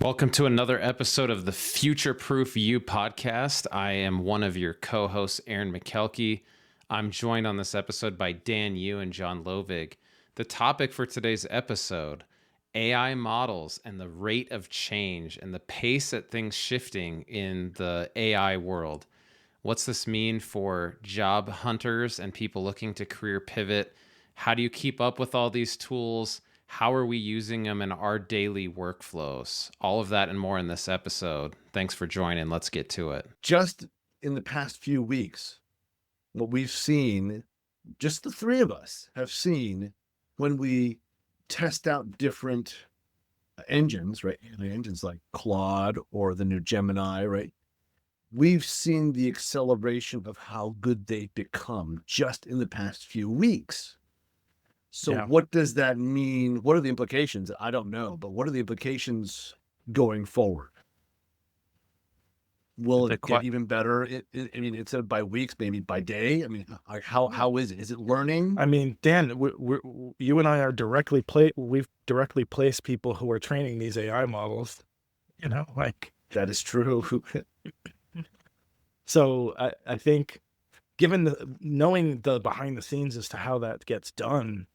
Welcome to another episode of the Future Proof You podcast. I am one of your co-hosts, Aaron Makelky. I'm joined on this episode by Dan Yu and John Lovig. The topic for today's episode, AI models and the rate of change and the pace at things shifting in the AI world. What's this mean for job hunters and people looking to career pivot? How do you keep up with all these tools? How are we using them in our daily workflows? All of that and more in this episode. Thanks for joining. Let's get to it. Just in the past few weeks, what we've seen, just the three of us have seen when we test out different engines, right? Engines like Claude or the new Gemini, right? We've seen the acceleration of how good they've become just in the past few weeks. So what does that mean? What are the implications? I don't know, but what are the implications going forward? Will it get even better? I mean, it's by weeks, maybe by day. I mean, how is it? Is it learning? I mean, Dan, you and I are we've directly placed people who are training these AI models. You know, like that is true. So I think, knowing the behind the scenes as to how that gets done,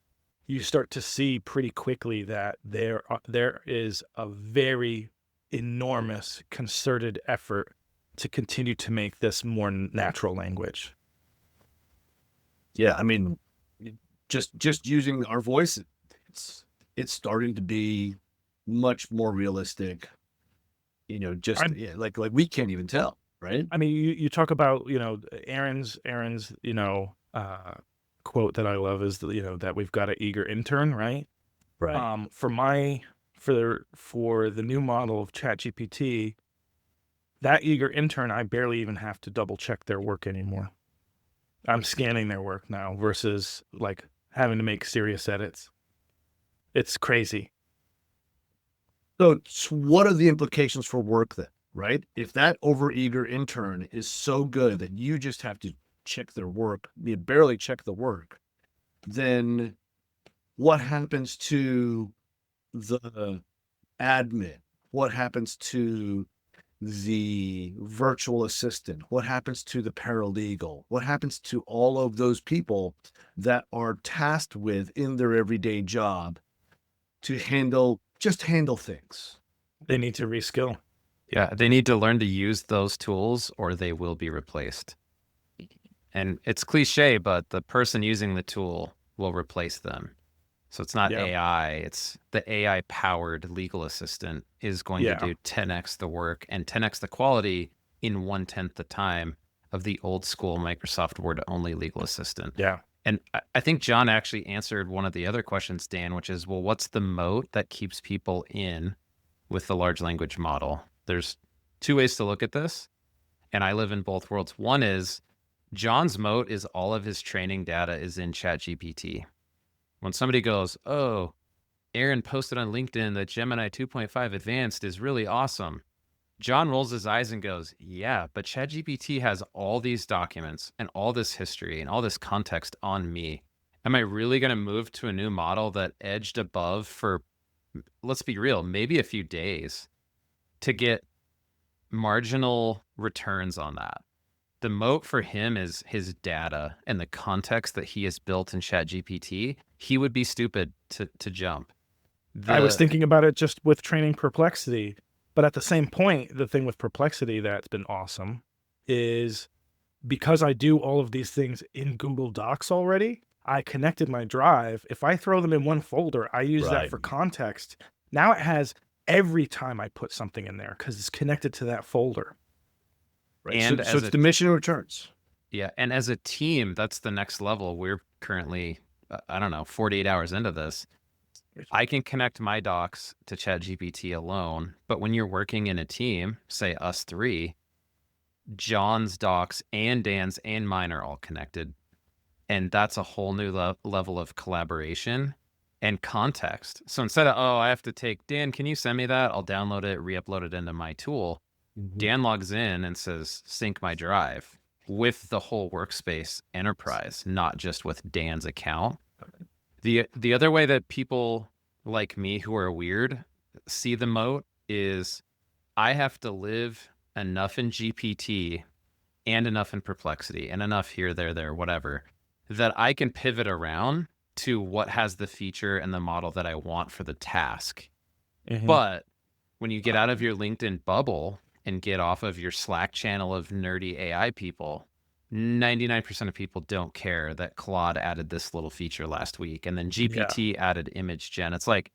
you start to see pretty quickly that there is a very enormous concerted effort to continue to make this more natural language. Yeah, I mean, just using our voice, it's starting to be much more realistic. You know, like we can't even tell, right? I mean, you talk about, Aaron's, quote that I love is that we've got an eager intern, right? Right. For the new model of ChatGPT, that eager intern, I barely even have to double check their work anymore. I'm scanning their work now versus like having to make serious edits. It's crazy. So what are the implications for work then, right? If that overeager intern is so good that you just have to check their work, you barely check the work, then what happens to the admin? What happens to the virtual assistant? What happens to the paralegal? What happens to all of those people that are tasked with in their everyday job to handle things? They need to reskill. Yeah, they need to learn to use those tools or they will be replaced. And it's cliche, but the person using the tool will replace them. So it's not AI, it's the AI-powered legal assistant is going to do 10x the work and 10x the quality in 1/10 the time of the old school Microsoft Word-only legal assistant. Yeah. And I think John actually answered one of the other questions, Dan, which is, well, what's the moat that keeps people in with the large language model? There's two ways to look at this, and I live in both worlds. One is John's moat is all of his training data is in ChatGPT. When somebody goes, oh, Aaron posted on LinkedIn that Gemini 2.5 Advanced is really awesome, John rolls his eyes and goes, yeah, but ChatGPT has all these documents and all this history and all this context on me. Am I really going to move to a new model that edged above for, let's be real, maybe a few days to get marginal returns on that? The moat for him is his data and the context that he has built in ChatGPT. He would be stupid to jump. I was thinking about it just with training Perplexity, but at the same point, the thing with Perplexity that's been awesome is because I do all of these things in Google Docs already, I connected my drive. If I throw them in one folder, I use that for context. Now it has every time I put something in there because it's connected to that folder. Right. And so it's diminishing returns. Yeah. And as a team, that's the next level. We're currently, 48 hours into this. I can connect my docs to ChatGPT alone, but when you're working in a team, say us three, John's docs and Dan's and mine are all connected. And that's a whole new level of collaboration and context. So instead of, I have to take, Dan, can you send me that? I'll download it, re-upload it into my tool. Dan logs in and says, sync my drive with the whole workspace enterprise, not just with Dan's account. The other way that people like me who are weird see the moat is I have to live enough in GPT and enough in Perplexity and enough here, there, whatever, that I can pivot around to what has the feature and the model that I want for the task. But when you get out of your LinkedIn bubble and get off of your Slack channel of nerdy AI people, 99% of people don't care that Claude added this little feature last week and then GPT added image gen. It's like,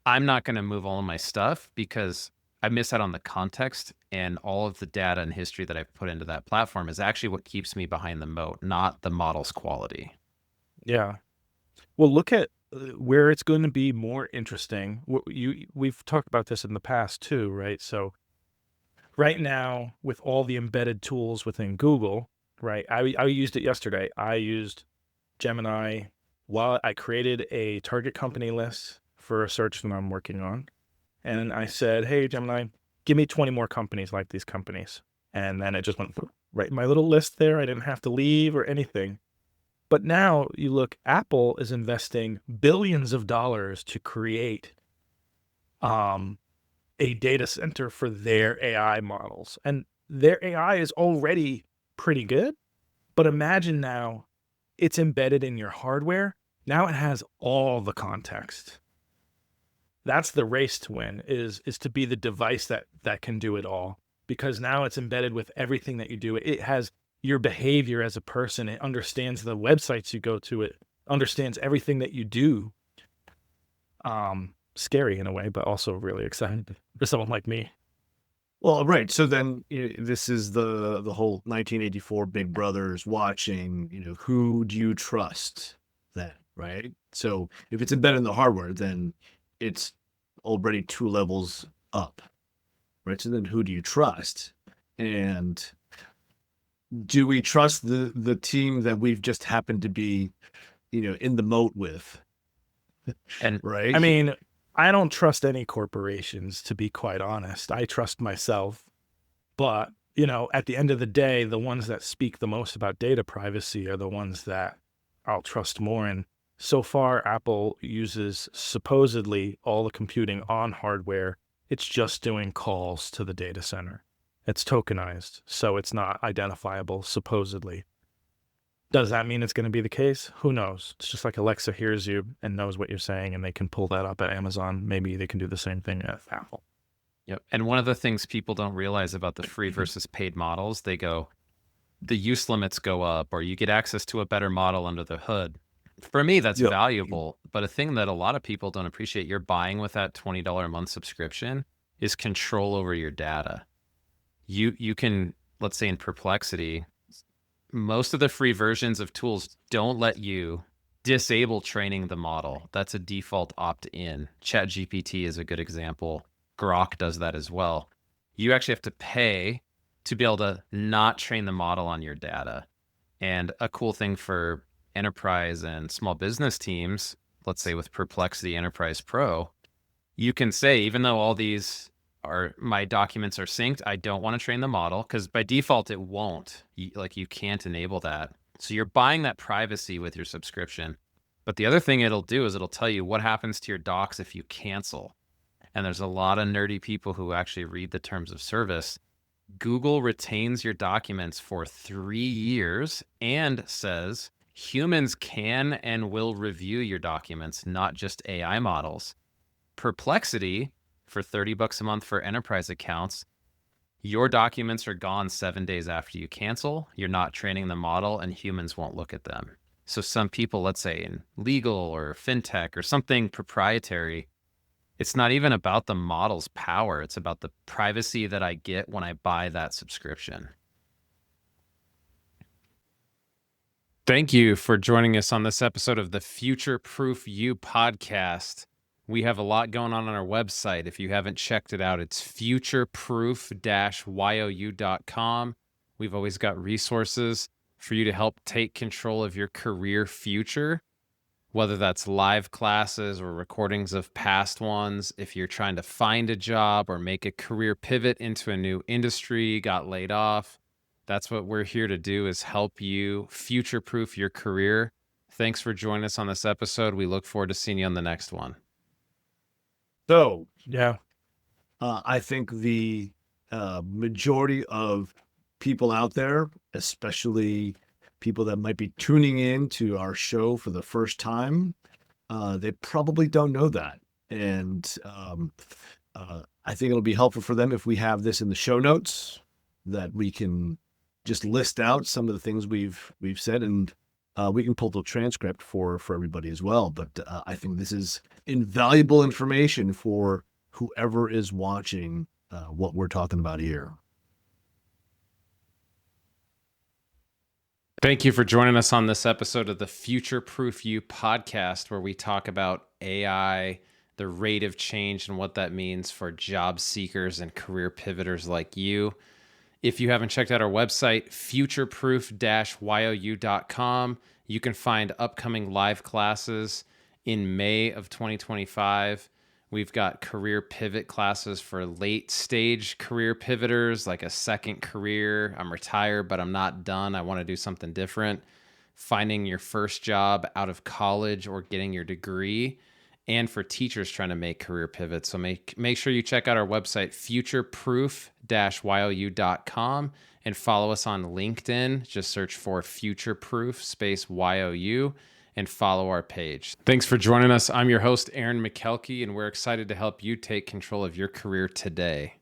I'm not going to move all of my stuff because I miss out on the context, and all of the data and history that I've put into that platform is actually what keeps me behind the moat, not the model's quality. Yeah. Well, look at where it's going to be more interesting. We've talked about this in the past too, right? So right now, with all the embedded tools within Google, right? I used it yesterday. I used Gemini while I created a target company list for a search that I'm working on. And I said, hey, Gemini, give me 20 more companies like these companies. And then it just went right in my little list there. I didn't have to leave or anything. But now you look, Apple is investing billions of dollars to create a data center for their AI models. And their AI is already pretty good. But imagine now it's embedded in your hardware. Now it has all the context. That's the race to win, is to be the device that can do it all, because now it's embedded with everything that you do. It has your behavior as a person. It understands the websites you go to. It understands everything that you do. Scary in a way, but also really exciting for someone like me. Well, right. So then this is the whole 1984 Big Brother's watching, who do you trust then, right? So if it's embedded in the hardware, then it's already 2 levels up, right? So then who do you trust? And do we trust the team that we've just happened to be, in the moat with? And right? I mean, I don't trust any corporations, to be quite honest. I trust myself. But, at the end of the day, the ones that speak the most about data privacy are the ones that I'll trust more. And so far, Apple uses supposedly all the computing on hardware. It's just doing calls to the data center. It's tokenized, so it's not identifiable, supposedly. Does that mean it's going to be the case? Who knows? It's just like Alexa hears you and knows what you're saying, and they can pull that up at Amazon. Maybe they can do the same thing at Apple. Yep. And one of the things people don't realize about the free versus paid models, they go, the use limits go up, or you get access to a better model under the hood. For me, that's valuable. But a thing that a lot of people don't appreciate, you're buying with that $20 a month subscription, is control over your data. You can, let's say in Perplexity, most of the free versions of tools don't let you disable training the model. That's a default opt-in. ChatGPT is a good example. Grok does that as well. You actually have to pay to be able to not train the model on your data. And a cool thing for enterprise and small business teams, let's say with Perplexity Enterprise Pro, you can say, even though all these my documents are synced, I don't want to train the model, because by default it won't. You can't enable that. So you're buying that privacy with your subscription. But the other thing it'll do is it'll tell you what happens to your docs if you cancel. And there's a lot of nerdy people who actually read the terms of service. Google retains your documents for 3 years and says humans can and will review your documents, not just AI models. Perplexity, for $30 a month for enterprise accounts, your documents are gone 7 days after you cancel. You're not training the model, and humans won't look at them. So some people, let's say in legal or fintech or something proprietary, it's not even about the model's power. It's about the privacy that I get when I buy that subscription. Thank you for joining us on this episode of the Future Proof You podcast. We have a lot going on our website. If you haven't checked it out, it's futureproof-you.com. We've always got resources for you to help take control of your career future, whether that's live classes or recordings of past ones. If you're trying to find a job or make a career pivot into a new industry, got laid off, that's what we're here to do, is help you future-proof your career. Thanks for joining us on this episode. We look forward to seeing you on the next one. So, Yeah. I think the majority of people out there, especially people that might be tuning in to our show for the first time, they probably don't know that. And I think it'll be helpful for them if we have this in the show notes, that we can just list out some of the things we've said, and we can pull the transcript for everybody as well. But I think this is invaluable information for whoever is watching what we're talking about here. Thank you for joining us on this episode of the Future Proof You podcast, where we talk about AI, the rate of change, and what that means for job seekers and career pivoters like you. If you haven't checked out our website, futureproof-you.com, you can find upcoming live classes in May of 2025. We've got career pivot classes for late stage career pivoters, like a second career. I'm retired, but I'm not done. I want to do something different. Finding your first job out of college or getting your degree, and for teachers trying to make career pivots. So make sure you check out our website, futureproof-you.com, and follow us on LinkedIn. Just search for Future Proof YOU and follow our page. Thanks for joining us. I'm your host, Aaron Makelky, and we're excited to help you take control of your career today.